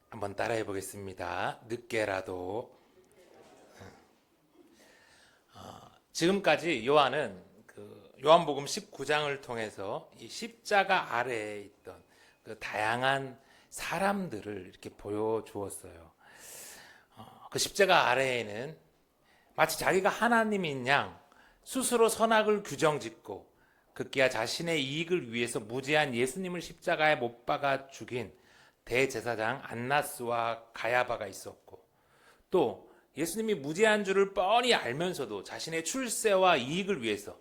한번 따라해 보겠습니다. 늦게라도. 지금까지 요한은 요한복음 19장을 통해서 이 십자가 아래에 있던 그 다양한 사람들을 이렇게 보여주었어요. 그 십자가 아래에는 마치 자기가 하나님인 양 스스로 선악을 규정짓고 급기야 자신의 이익을 위해서 무지한 예수님을 십자가에 못 박아 죽인 대제사장 안나스와 가야바가 있었고, 또 예수님이 무죄한 줄을 뻔히 알면서도 자신의 출세와 이익을 위해서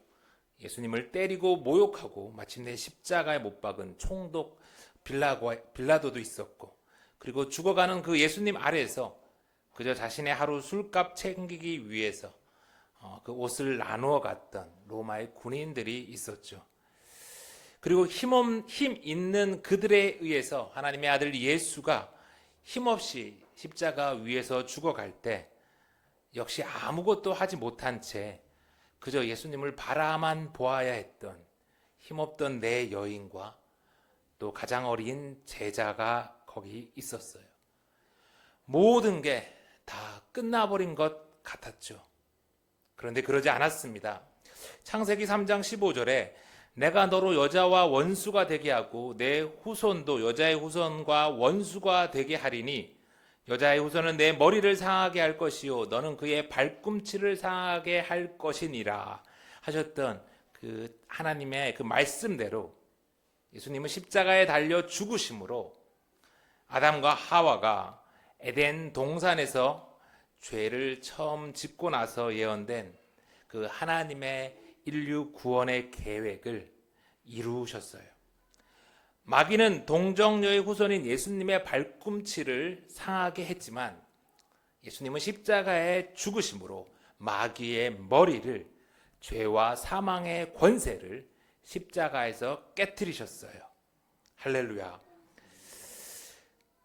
예수님을 때리고 모욕하고 마침내 십자가에 못 박은 총독 빌라도도 있었고, 그리고 죽어가는 그 예수님 아래에서 그저 자신의 하루 술값 챙기기 위해서 그 옷을 나누어 갔던 로마의 군인들이 있었죠. 그리고 힘 있는 그들에 의해서 하나님의 아들 예수가 힘없이 십자가 위에서 죽어갈 때 역시 아무것도 하지 못한 채 그저 예수님을 바라만 보아야 했던 힘없던 내 여인과 또 가장 어린 제자가 거기 있었어요. 모든 게 다 끝나버린 것 같았죠. 그런데 그러지 않았습니다. 창세기 3장 15절에 내가 너로 여자와 원수가 되게 하고 내 후손도 여자의 후손과 원수가 되게 하리니 여자의 후손은 내 머리를 상하게 할 것이요 너는 그의 발꿈치를 상하게 할 것이니라 하셨던 그 하나님의 그 말씀대로 예수님은 십자가에 달려 죽으심으로 아담과 하와가 에덴 동산에서 죄를 처음 짓고 나서 예언된 그 하나님의 인류 구원의 계획을 이루셨어요. 마귀는 동정녀의 후손인 예수님의 발꿈치를 상하게 했지만 예수님은 십자가에 죽으심으로 마귀의 머리를, 죄와 사망의 권세를 십자가에서 깨트리셨어요. 할렐루야.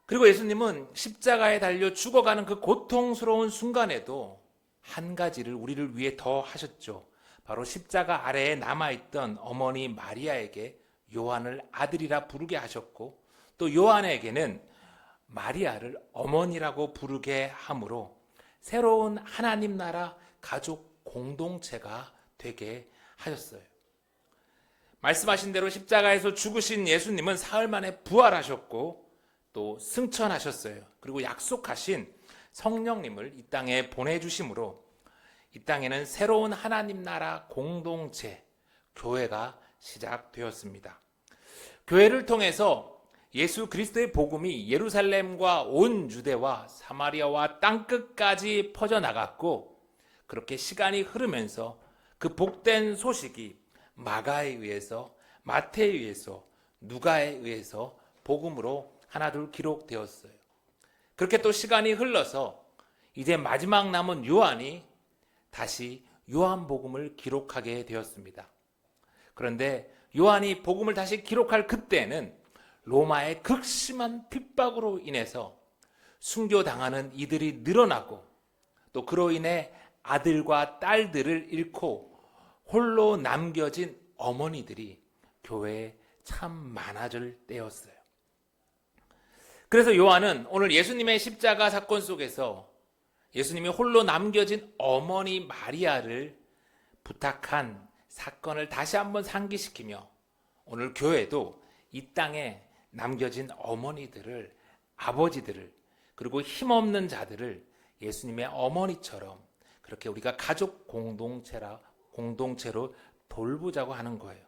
그리고 예수님은 십자가에 달려 죽어가는 그 고통스러운 순간에도 한 가지를 우리를 위해 더 하셨죠. 바로 십자가 아래에 남아있던 어머니 마리아에게 요한을 아들이라 부르게 하셨고, 또 요한에게는 마리아를 어머니라고 부르게 함으로 새로운 하나님 나라 가족 공동체가 되게 하셨어요. 말씀하신 대로 십자가에서 죽으신 예수님은 사흘 만에 부활하셨고 또 승천하셨어요. 그리고 약속하신 성령님을 이 땅에 보내주심으로 이 땅에는 새로운 하나님 나라 공동체, 교회가 시작되었습니다. 교회를 통해서 예수 그리스도의 복음이 예루살렘과 온 유대와 사마리아와 땅끝까지 퍼져나갔고, 그렇게 시간이 흐르면서 그 복된 소식이 마가에 의해서, 마태에 의해서, 누가에 의해서 복음으로 하나둘 기록되었어요. 그렇게 또 시간이 흘러서 이제 마지막 남은 요한이 다시 요한복음을 기록하게 되었습니다. 그런데 요한이 복음을 다시 기록할 그때는 로마의 극심한 핍박으로 인해서 순교당하는 이들이 늘어나고, 또 그로 인해 아들과 딸들을 잃고 홀로 남겨진 어머니들이 교회에 참 많아질 때였어요. 그래서 요한은 오늘 예수님의 십자가 사건 속에서 예수님이 홀로 남겨진 어머니 마리아를 부탁한 사건을 다시 한번 상기시키며, 오늘 교회도 이 땅에 남겨진 어머니들을, 아버지들을, 그리고 힘없는 자들을 예수님의 어머니처럼 그렇게 우리가 가족 공동체로 돌보자고 하는 거예요.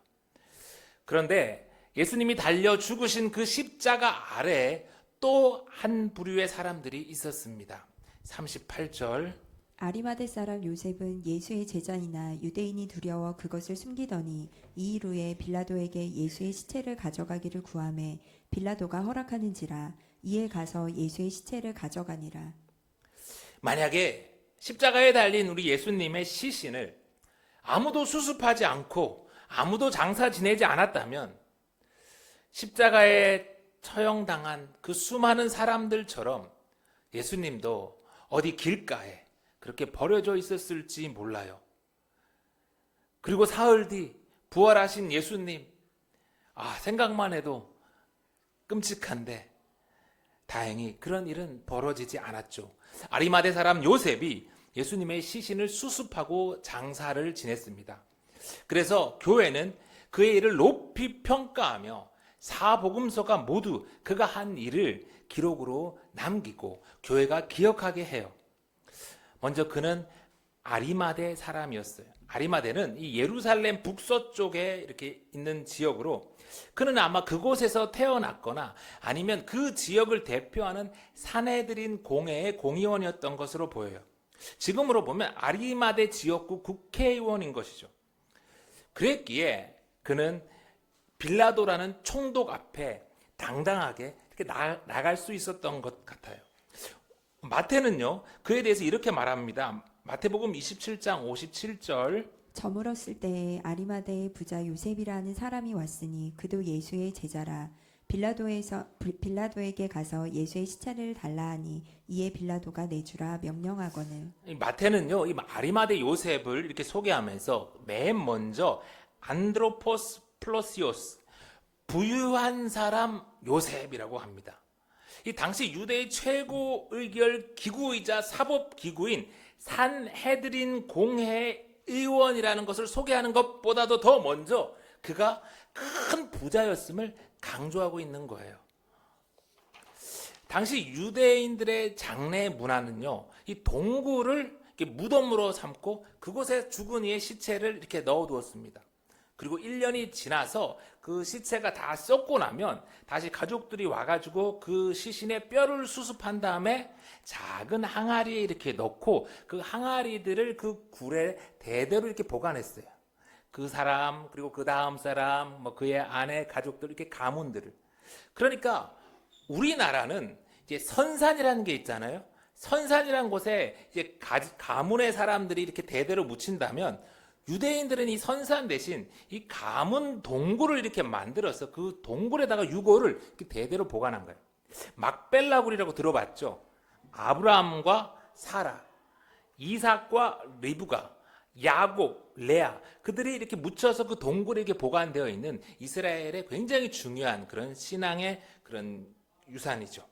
그런데 예수님이 달려 죽으신 그 십자가 아래에 또 한 부류의 사람들이 있었습니다. 38절 아리마대 사람 요셉은 예수의 제자이나 유대인이 두려워 그것을 숨기더니 이 일 후에 빌라도에게 예수의 시체를 가져가기를 구하매 빌라도가 허락하는지라 이에 가서 예수의 시체를 가져가니라. 만약에 십자가에 달린 우리 예수님의 시신을 아무도 수습하지 않고 아무도 장사 지내지 않았다면 십자가에 처형당한 그 수많은 사람들처럼 예수님도 어디 길가에 그렇게 버려져 있었을지 몰라요. 그리고 사흘 뒤 부활하신 예수님, 생각만 해도 끔찍한데 다행히 그런 일은 벌어지지 않았죠. 아리마대 사람 요셉이 예수님의 시신을 수습하고 장사를 지냈습니다. 그래서 교회는 그의 일을 높이 평가하며 사복음서가 모두 그가 한 일을 기록으로 남기고 교회가 기억하게 해요. 먼저 그는 아리마대 사람이었어요. 아리마대는 이 예루살렘 북서쪽에 이렇게 있는 지역으로 그는 아마 그곳에서 태어났거나 아니면 그 지역을 대표하는 사내들인 공회의 공의원이었던 것으로 보여요. 지금으로 보면 아리마대 지역구 국회의원인 것이죠. 그랬기에 그는 빌라도라는 총독 앞에 당당하게 이렇게 나갈 수 있었던 것 같아요. 마태는요, 그에 대해서 이렇게 말합니다. 마태복음 27장 57절. 저물었을 때에 아리마대의 부자 요셉이라는 사람이 왔으니 그도 예수의 제자라. 빌라도에게 가서 예수의 시체를 달라 하니 이에 빌라도가 내주라 명령하거늘. 이 마태는요, 이 아리마대 요셉을 이렇게 소개하면서 맨 먼저 안드로포스 플러시오스, 부유한 사람 요셉이라고 합니다. 이 당시 유대의 최고 의결 기구이자 사법 기구인 산헤드린 공회 의원이라는 것을 소개하는 것보다도 더 먼저 그가 큰 부자였음을 강조하고 있는 거예요. 당시 유대인들의 장례 문화는요, 이 동굴을 이렇게 무덤으로 삼고 그곳에 죽은 이의 시체를 이렇게 넣어두었습니다. 그리고 1년이 지나서 그 시체가 다 썩고 나면 다시 가족들이 와가지고 그 시신의 뼈를 수습한 다음에 작은 항아리에 이렇게 넣고 그 항아리들을 그 굴에 대대로 이렇게 보관했어요. 그 사람, 그리고 그 다음 사람, 뭐 그의 아내, 가족들, 이렇게 가문들을. 그러니까 우리나라는 이제 선산이라는 게 있잖아요. 선산이라는 곳에 이제 가문의 사람들이 이렇게 대대로 묻힌다면 유대인들은 이 선산 대신 이 가문 동굴을 이렇게 만들어서 그 동굴에다가 유골을 이렇게 대대로 보관한 거예요. 막벨라굴이라고 들어봤죠? 아브라함과 사라, 이삭과 리브가, 야곱, 레아, 그들이 이렇게 묻혀서 그 동굴에 이렇게 보관되어 있는 이스라엘의 굉장히 중요한 그런 신앙의 그런 유산이죠.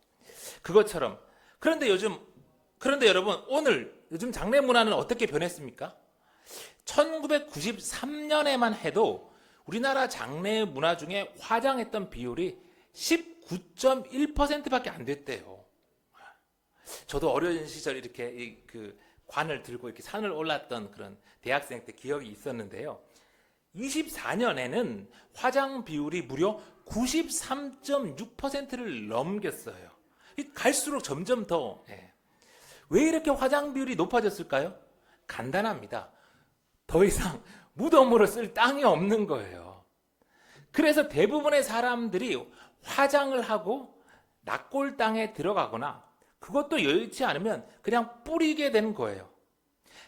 그것처럼. 그런데 여러분, 요즘 장례 문화는 어떻게 변했습니까? 1993년에만 해도 우리나라 장례 문화 중에 화장했던 비율이 19.1%밖에 안 됐대요. 저도 어린 시절 이렇게 그 관을 들고 이렇게 산을 올랐던 그런 대학생 때 기억이 있었는데요. 24년에는 화장 비율이 무려 93.6%를 넘겼어요. 갈수록 점점 더. 왜 이렇게 화장 비율이 높아졌을까요? 간단합니다. 더 이상 무덤으로 쓸 땅이 없는 거예요. 그래서 대부분의 사람들이 화장을 하고 낙골 땅에 들어가거나 그것도 여의치 않으면 그냥 뿌리게 되는 거예요.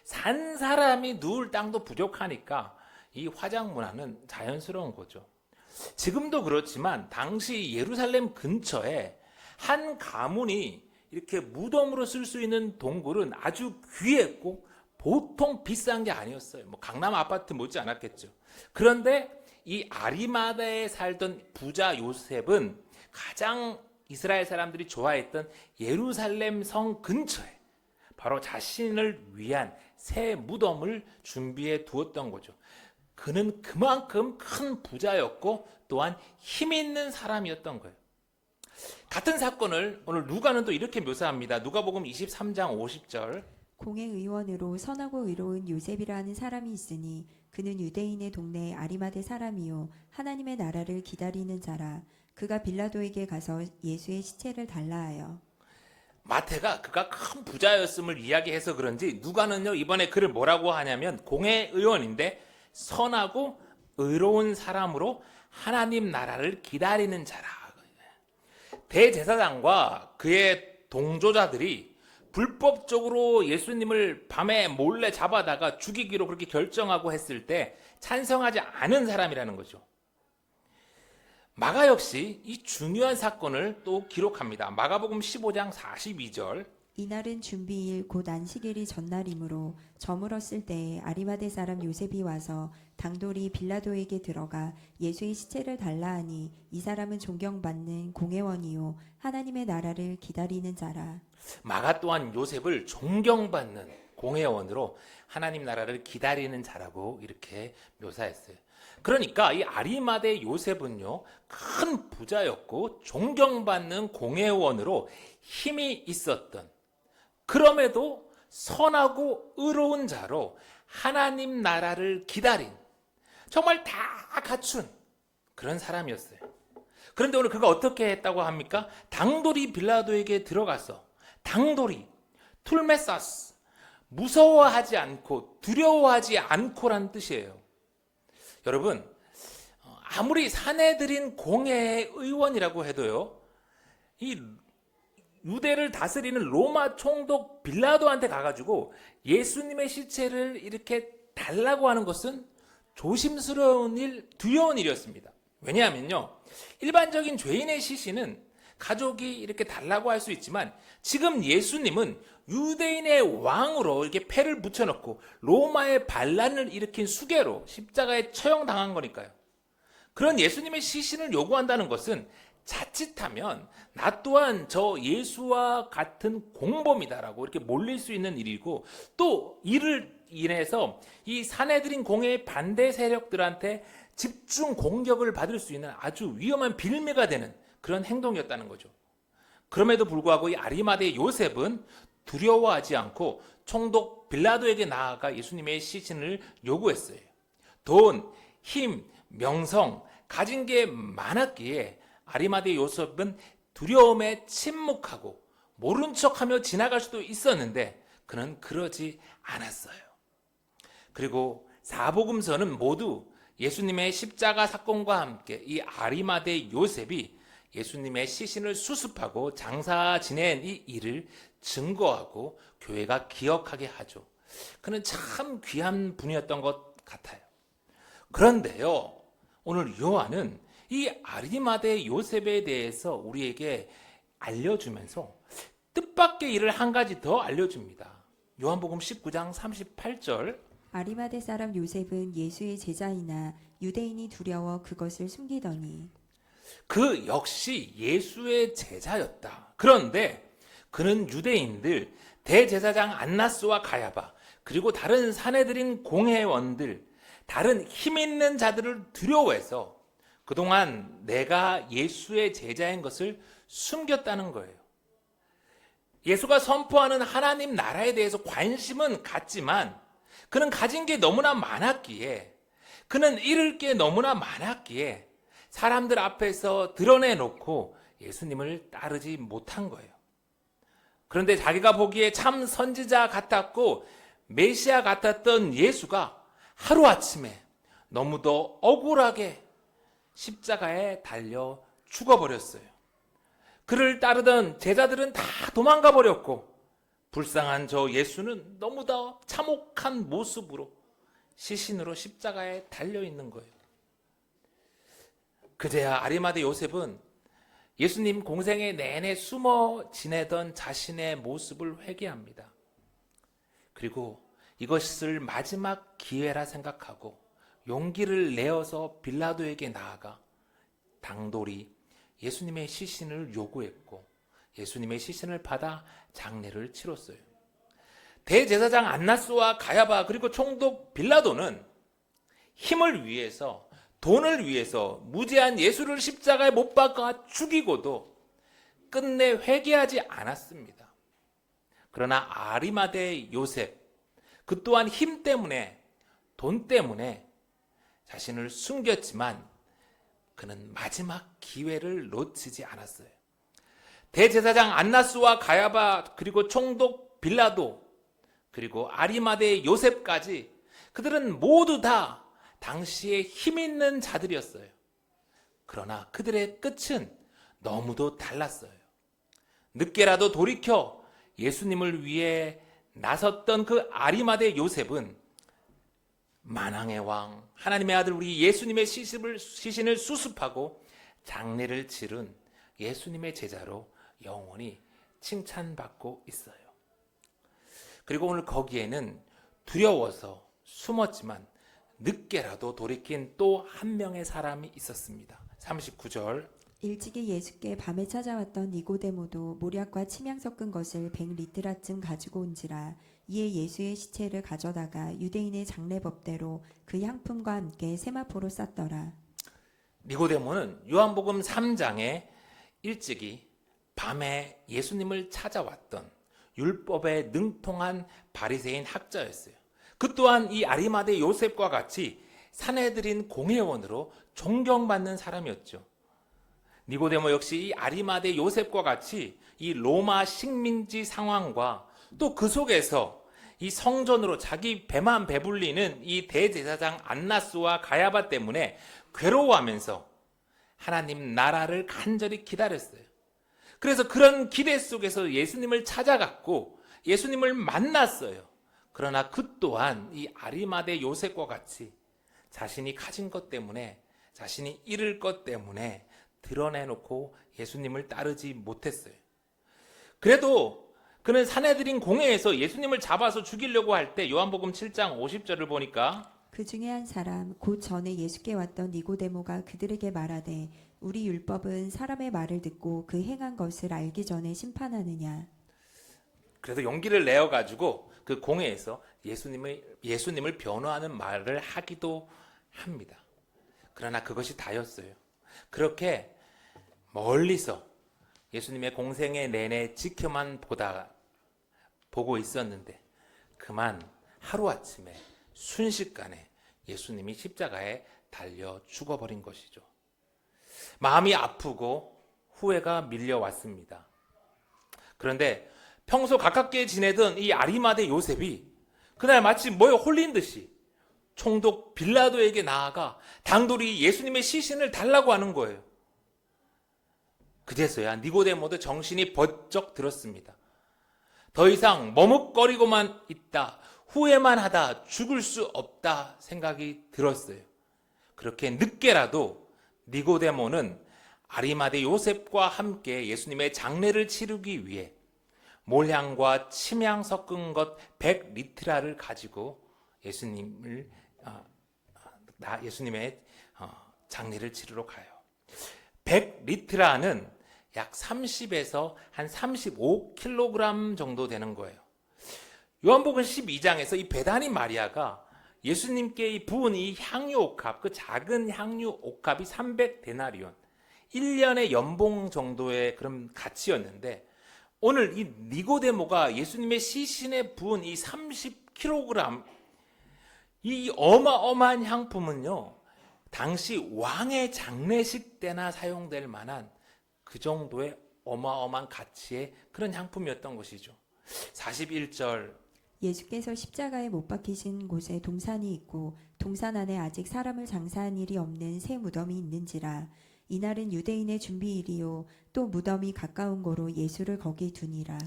산 사람이 누울 땅도 부족하니까 이 화장 문화는 자연스러운 거죠. 지금도 그렇지만 당시 예루살렘 근처에 한 가문이 이렇게 무덤으로 쓸 수 있는 동굴은 아주 귀했고 보통 비싼 게 아니었어요. 뭐 강남 아파트 못지 않았겠죠. 그런데 이 아리마다에 살던 부자 요셉은 가장 이스라엘 사람들이 좋아했던 예루살렘 성 근처에 바로 자신을 위한 새 무덤을 준비해 두었던 거죠. 그는 그만큼 큰 부자였고 또한 힘 있는 사람이었던 거예요. 같은 사건을 오늘 누가는 또 이렇게 묘사합니다. 누가복음 23장 50절. 공회의원으로 선하고 의로운 요셉이라는 사람이 있으니 그는 유대인의 동네 아리마대 사람이요 하나님의 나라를 기다리는 자라. 그가 빌라도에게 가서 예수의 시체를 달라 하여. 마태가 그가 큰 부자였음을 이야기해서 그런지 누가는요 이번에 그를 뭐라고 하냐면 공회의원인데 선하고 의로운 사람으로 하나님 나라를 기다리는 자라. 대제사장과 그의 동조자들이 불법적으로 예수님을 밤에 몰래 잡아다가 죽이기로 그렇게 결정하고 했을 때 찬성하지 않은 사람이라는 거죠. 마가 역시 이 중요한 사건을 또 기록합니다. 마가복음 15장 42절. 이날은 준비일 곧 안식일이 전날이므로 저물었을 때에 아리마대 사람 요셉이 와서 당돌이 빌라도에게 들어가 예수의 시체를 달라 하니 이 사람은 존경받는 공회원이요 하나님의 나라를 기다리는 자라. 마가 또한 요셉을 존경받는 공회원으로 하나님 나라를 기다리는 자라고 이렇게 묘사했어요. 그러니까 이 아리마대 요셉은요, 큰 부자였고 존경받는 공회원으로 힘이 있었던, 그럼에도 선하고 의로운 자로 하나님 나라를 기다린, 정말 다 갖춘 그런 사람이었어요. 그런데 오늘 그가 어떻게 했다고 합니까? 당돌이 빌라도에게 들어가서, 당돌이, 툴메사스, 무서워하지 않고 두려워하지 않고란 뜻이에요. 여러분, 아무리 사내들인 공회의 의원이라고 해도요, 이 유대를 다스리는 로마 총독 빌라도한테 가가지고 예수님의 시체를 이렇게 달라고 하는 것은 조심스러운 일, 두려운 일이었습니다. 왜냐하면요, 일반적인 죄인의 시신은 가족이 이렇게 달라고 할 수 있지만 지금 예수님은 유대인의 왕으로 이렇게 패를 붙여놓고 로마의 반란을 일으킨 수괴로 십자가에 처형당한 거니까요. 그런 예수님의 시신을 요구한다는 것은 자칫하면 나 또한 저 예수와 같은 공범이다라고 이렇게 몰릴 수 있는 일이고, 또 이를 인해서 이 사내들인 공회의 반대 세력들한테 집중 공격을 받을 수 있는 아주 위험한 빌미가 되는 그런 행동이었다는 거죠. 그럼에도 불구하고 이 아리마대 요셉은 두려워하지 않고 총독 빌라도에게 나아가 예수님의 시신을 요구했어요. 돈, 힘, 명성, 가진 게 많았기에 아리마대 요셉은 두려움에 침묵하고 모른 척하며 지나갈 수도 있었는데 그는 그러지 않았어요. 그리고 사복음서는 모두 예수님의 십자가 사건과 함께 이 아리마대 요셉이 예수님의 시신을 수습하고 장사 지낸 이 일을 증거하고 교회가 기억하게 하죠. 그는 참 귀한 분이었던 것 같아요. 그런데요, 오늘 요한은 이 아리마대 요셉에 대해서 우리에게 알려주면서 뜻밖의 일을 한 가지 더 알려줍니다. 요한복음 19장 38절, 아리마대 사람 요셉은 예수의 제자이나 유대인이 두려워 그것을 숨기더니 그 역시 예수의 제자였다. 그런데 그는 유대인들, 대제사장 안나스와 가야바, 그리고 다른 사내들인 공회원들, 다른 힘 있는 자들을 두려워해서 그동안 내가 예수의 제자인 것을 숨겼다는 거예요. 예수가 선포하는 하나님 나라에 대해서 관심은 갖지만 그는 가진 게 너무나 많았기에, 그는 잃을 게 너무나 많았기에 사람들 앞에서 드러내놓고 예수님을 따르지 못한 거예요. 그런데 자기가 보기에 참 선지자 같았고 메시아 같았던 예수가 하루아침에 너무도 억울하게 십자가에 달려 죽어버렸어요. 그를 따르던 제자들은 다 도망가 버렸고 불쌍한 저 예수는 너무도 참혹한 모습으로 시신으로 십자가에 달려 있는 거예요. 그제야 아리마대 요셉은 예수님 공생애 내내 숨어 지내던 자신의 모습을 회개합니다. 그리고 이것을 마지막 기회라 생각하고 용기를 내어서 빌라도에게 나아가 당돌이 예수님의 시신을 요구했고 예수님의 시신을 받아 장례를 치렀어요. 대제사장 안나스와 가야바 그리고 총독 빌라도는 힘을 위해서, 돈을 위해서 무죄한 예수를 십자가에 못 박아 죽이고도 끝내 회개하지 않았습니다. 그러나 아리마대 요셉, 그 또한 힘 때문에, 돈 때문에 자신을 숨겼지만 그는 마지막 기회를 놓치지 않았어요. 대제사장 안나스와 가야바 그리고 총독 빌라도 그리고 아리마대 요셉까지 그들은 모두 다 당시에 힘 있는 자들이었어요. 그러나 그들의 끝은 너무도 달랐어요. 늦게라도 돌이켜 예수님을 위해 나섰던 그 아리마대 요셉은 만왕의 왕, 하나님의 아들 우리 예수님의 시신을 수습하고 장례를 치른 예수님의 제자로 영원히 칭찬받고 있어요. 그리고 오늘 거기에는 두려워서 숨었지만 늦게라도 돌이킨 또 한 명의 사람이 있었습니다. 39절. 일찍이 예수께 밤에 찾아왔던 니고데모도 모략과 침향 섞은 것을 100리트라쯤 가지고 온지라. 이에 예수의 시체를 가져다가 유대인의 장례법대로 그 향품과 함께 세마포로 쌌더라. 니고데모는 요한복음 3장에 일찍이 밤에 예수님을 찾아왔던 율법에 능통한 바리새인 학자였어요. 그 또한 이 아리마대 요셉과 같이 산헤드린 공회원으로 존경받는 사람이었죠. 니고데모 역시 이 아리마대 요셉과 같이 이 로마 식민지 상황과 또 그 속에서 이 성전으로 자기 배만 배불리는 이 대제사장 안나스와 가야바 때문에 괴로워하면서 하나님 나라를 간절히 기다렸어요. 그래서 그런 기대 속에서 예수님을 찾아갔고 예수님을 만났어요. 그러나 그 또한 이 아리마대 요셉과 같이 자신이 가진 것 때문에, 자신이 잃을 것 때문에 드러내놓고 예수님을 따르지 못했어요. 그래도 그는 산헤드린 공회에서 예수님을 잡아서 죽이려고 할 때 요한복음 7장 50절을 보니까 그 중에 한 사람 곧 전에 예수께 왔던 니고데모가 그들에게 말하되 우리 율법은 사람의 말을 듣고 그 행한 것을 알기 전에 심판하느냐. 그래서 용기를 내어가지고 그 공회에서 예수님을 변호하는 말을 하기도 합니다. 그러나 그것이 다였어요. 그렇게 멀리서 예수님의 공생애 내내 지켜만 보고 있었는데 그만 하루아침에 순식간에 예수님이 십자가에 달려 죽어버린 것이죠. 마음이 아프고 후회가 밀려왔습니다. 그런데 평소 가깝게 지내던 이 아리마대 요셉이 그날 마치 뭐에 홀린 듯이 총독 빌라도에게 나아가 당돌이 예수님의 시신을 달라고 하는 거예요. 그제서야 니고데모도 정신이 번쩍 들었습니다. 더 이상 머뭇거리고만 있다, 후회만 하다 죽을 수 없다 생각이 들었어요. 그렇게 늦게라도 니고데모는 아리마대 요셉과 함께 예수님의 장례를 치르기 위해 몰향과 침향 섞은 것 100리트라를 가지고 예수님의 장례를 치르러 가요. 100리트라는 약 30에서 한 35kg 정도 되는 거예요. 요한복음 12장에서 이 베다니 마리아가 예수님께 부은 이 향유 옥합, 그 작은 향유 옥합이 300데나리온, 1년의 연봉 정도의 그런 가치였는데 오늘 이 니고데모가 예수님의 시신에 부은 이 30kg, 이 어마어마한 향품은요, 당시 왕의 장례식 때나 사용될 만한 그 정도의 어마어마한 가치의 그런 향품이었던 것이죠. 41절. 예수께서 십자가에 못 박히신 곳에 동산이 있고 동산 안에 아직 사람을 장사한 일이 없는 새 무덤이 있는지라. 이날은 유대인의 준비일이요 또 무덤이 가까운 고로 예수를 거기 두니라.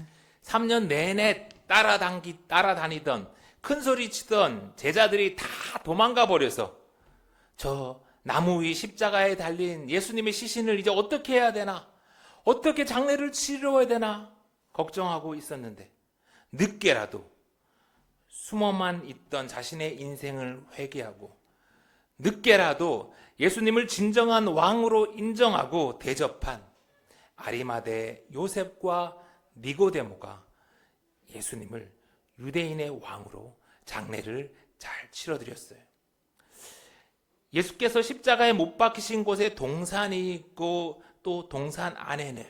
3년 내내 따라다니던 큰소리 치던 제자들이 다 도망가 버려서 저 나무 위 십자가에 달린 예수님의 시신을 이제 어떻게 해야 되나, 어떻게 장례를 치러야 되나 걱정하고 있었는데 늦게라도 숨어만 있던 자신의 인생을 회개하고 늦게라도 예수님을 진정한 왕으로 인정하고 대접한 아리마대 요셉과 니고데모가 예수님을 유대인의 왕으로 장례를 잘 치러드렸어요. 예수께서 십자가에 못 박히신 곳에 동산이 있고 또 동산 안에는,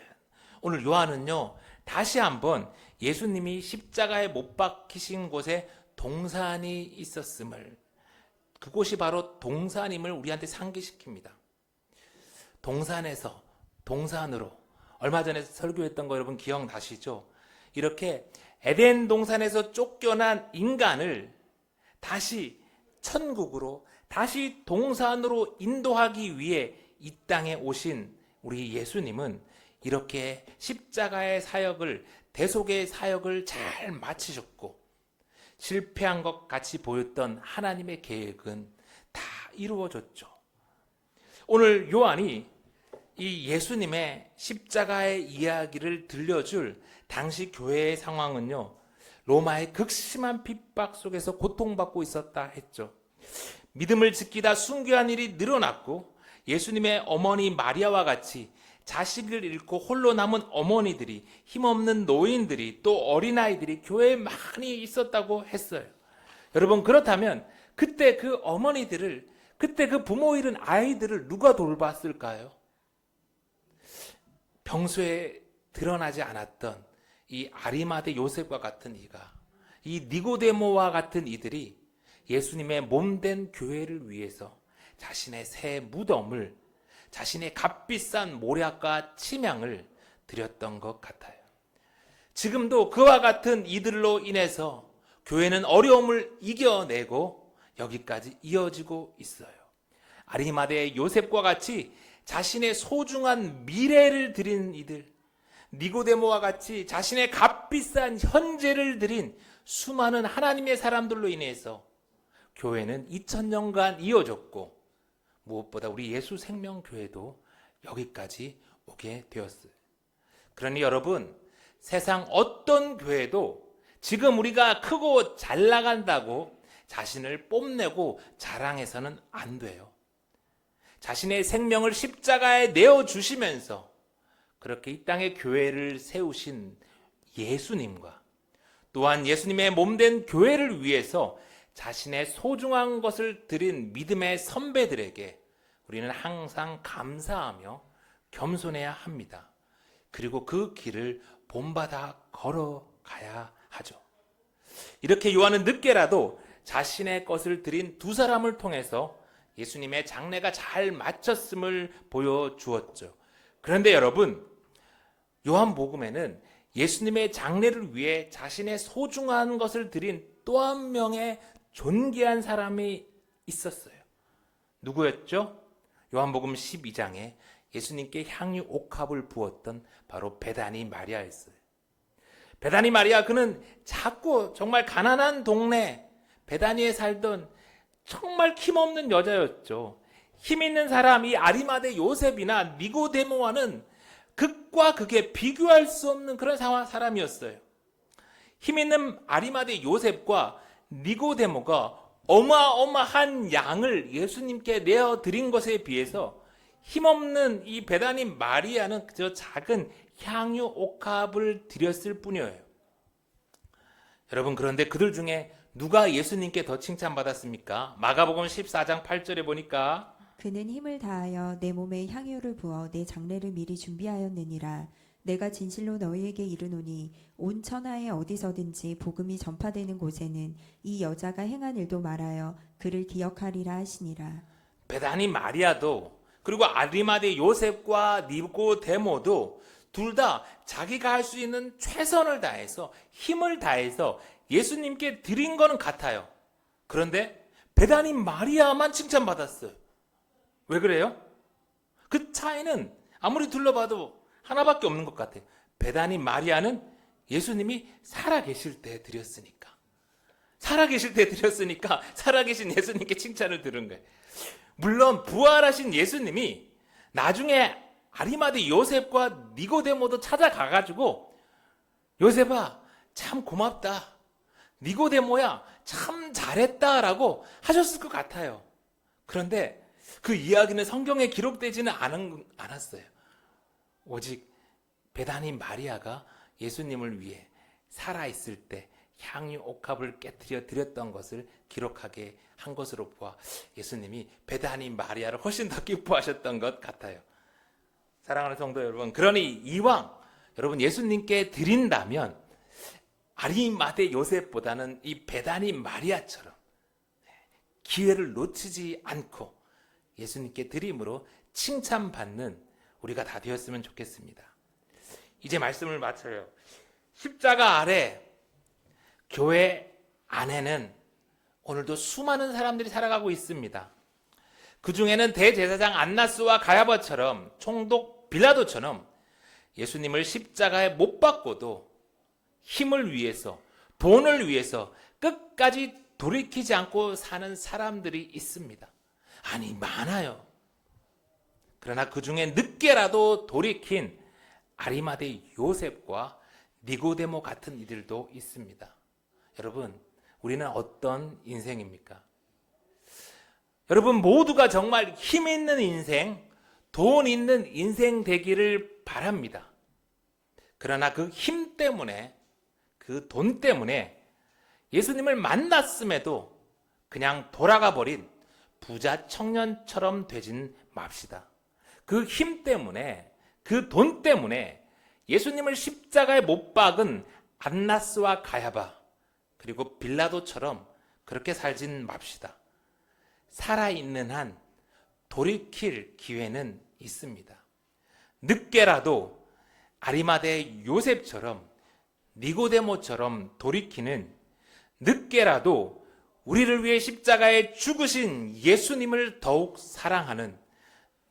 오늘 요한은요 다시 한번 예수님이 십자가에 못 박히신 곳에 동산이 있었음을, 그곳이 바로 동산임을 우리한테 상기시킵니다. 동산에서 동산으로, 얼마 전에 설교했던 거 여러분 기억나시죠? 이렇게 에덴 동산에서 쫓겨난 인간을 다시 천국으로, 다시 동산으로 인도하기 위해 이 땅에 오신 우리 예수님은 이렇게 십자가의 사역을, 대속의 사역을 잘 마치셨고 실패한 것 같이 보였던 하나님의 계획은 다 이루어졌죠. 오늘 요한이 이 예수님의 십자가의 이야기를 들려줄 당시 교회의 상황은요, 로마의 극심한 핍박 속에서 고통받고 있었다 했죠. 믿음을 지키다 순교한 일이 늘어났고, 예수님의 어머니 마리아와 같이 자식을 잃고 홀로 남은 어머니들이, 힘없는 노인들이, 또 어린아이들이 교회에 많이 있었다고 했어요. 여러분, 그렇다면 그때 그 어머니들을, 그때 그 부모 잃은 아이들을 누가 돌봤을까요? 평소에 드러나지 않았던 이 아리마대 요셉과 같은 이가, 이 니고데모와 같은 이들이 예수님의 몸된 교회를 위해서 자신의 새 무덤을, 자신의 값비싼 모략과 침향을 드렸던 것 같아요. 지금도 그와 같은 이들로 인해서 교회는 어려움을 이겨내고 여기까지 이어지고 있어요. 아리마대의 요셉과 같이 자신의 소중한 미래를 드린 이들, 니고데모와 같이 자신의 값비싼 현재를 드린 수많은 하나님의 사람들로 인해서 교회는 2000년간 이어졌고, 무엇보다 우리 예수 생명교회도 여기까지 오게 되었어요. 그러니 여러분, 세상 어떤 교회도 지금 우리가 크고 잘 나간다고 자신을 뽐내고 자랑해서는 안 돼요. 자신의 생명을 십자가에 내어주시면서 그렇게 이 땅에 교회를 세우신 예수님과, 또한 예수님의 몸된 교회를 위해서 자신의 소중한 것을 드린 믿음의 선배들에게 우리는 항상 감사하며 겸손해야 합니다. 그리고 그 길을 본받아 걸어가야 하죠. 이렇게 요한은 늦게라도 자신의 것을 드린 두 사람을 통해서 예수님의 장례가 잘 마쳤음을 보여주었죠. 그런데 여러분, 요한복음에는 예수님의 장례를 위해 자신의 소중한 것을 드린 또 한 명의 존귀한 사람이 있었어요. 누구였죠? 요한복음 12장에 예수님께 향유 옥합을 부었던 바로 베다니 마리아였어요. 베다니 마리아, 그는 작고 정말 가난한 동네 베다니에 살던 정말 힘없는 여자였죠. 힘 있는 사람, 이 아리마대 요셉이나 니고데모와는 극과 극에 비교할 수 없는 그런 사람이었어요. 힘 있는 아리마대 요셉과 니고데모가 어마어마한 양을 예수님께 내어드린 것에 비해서 힘없는 이 베다니 마리아는 그저 작은 향유 옥합을 드렸을 뿐이에요. 여러분, 그런데 그들 중에 누가 예수님께 더 칭찬받았습니까? 마가복음 14장 8절에 보니까 그는 힘을 다하여 내 몸에 향유를 부어 내 장례를 미리 준비하였느니라. 내가 진실로 너희에게 이르노니 온 천하에 어디서든지 복음이 전파되는 곳에는 이 여자가 행한 일도 말하여 그를 기억하리라 하시니라. 베다니 마리아도, 그리고 아리마대 요셉과 니고데모도 둘 다 자기가 할 수 있는 최선을 다해서, 힘을 다해서 예수님께 드린 거는 같아요. 그런데 베다니 마리아만 칭찬받았어요. 왜 그래요? 그 차이는 아무리 둘러봐도 하나밖에 없는 것 같아요. 베다니 마리아는 예수님이 살아계실 때 드렸으니까. 살아계실 때 드렸으니까 살아계신 예수님께 칭찬을 들은 거예요. 물론 부활하신 예수님이 나중에 아리마대 요셉과 니고데모도 찾아가가지고, 요셉아 참 고맙다, 니고데모야 참 잘했다라고 하셨을 것 같아요. 그런데 그 이야기는 성경에 기록되지는 않았어요. 오직 베다니 마리아가 예수님을 위해 살아있을 때 향유 옥합을 깨뜨려 드렸던 것을 기록하게 한 것으로 보아 예수님이 베다니 마리아를 훨씬 더 기뻐하셨던 것 같아요. 사랑하는 성도 여러분, 그러니 이왕 여러분 예수님께 드린다면 아리마대 요셉보다는 이 베다니 마리아처럼 기회를 놓치지 않고 예수님께 드림으로 칭찬받는 우리가 다 되었으면 좋겠습니다. 이제 말씀을 마쳐요. 십자가 아래 교회 안에는 오늘도 수많은 사람들이 살아가고 있습니다. 그 중에는 대제사장 안나스와 가야바처럼, 총독 빌라도처럼 예수님을 십자가에 못 박고도 힘을 위해서, 돈을 위해서 끝까지 돌이키지 않고 사는 사람들이 있습니다. 아니, 많아요. 그러나 그 중에 늦게라도 돌이킨 아리마대 요셉과 니고데모 같은 이들도 있습니다. 여러분, 우리는 어떤 인생입니까? 여러분 모두가 정말 힘 있는 인생, 돈 있는 인생 되기를 바랍니다. 그러나 그 힘 때문에, 그 돈 때문에 예수님을 만났음에도 그냥 돌아가 버린 부자 청년처럼 되진 맙시다. 그 힘 때문에, 그 돈 때문에 예수님을 십자가에 못 박은 안나스와 가야바, 그리고 빌라도처럼 그렇게 살진 맙시다. 살아있는 한 돌이킬 기회는 있습니다. 늦게라도 아리마대 요셉처럼, 니고데모처럼 돌이키는, 늦게라도 우리를 위해 십자가에 죽으신 예수님을 더욱 사랑하는,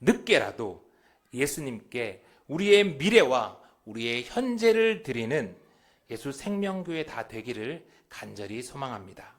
늦게라도 예수님께 우리의 미래와 우리의 현재를 드리는 예수 생명교회 다 되기를 간절히 소망합니다.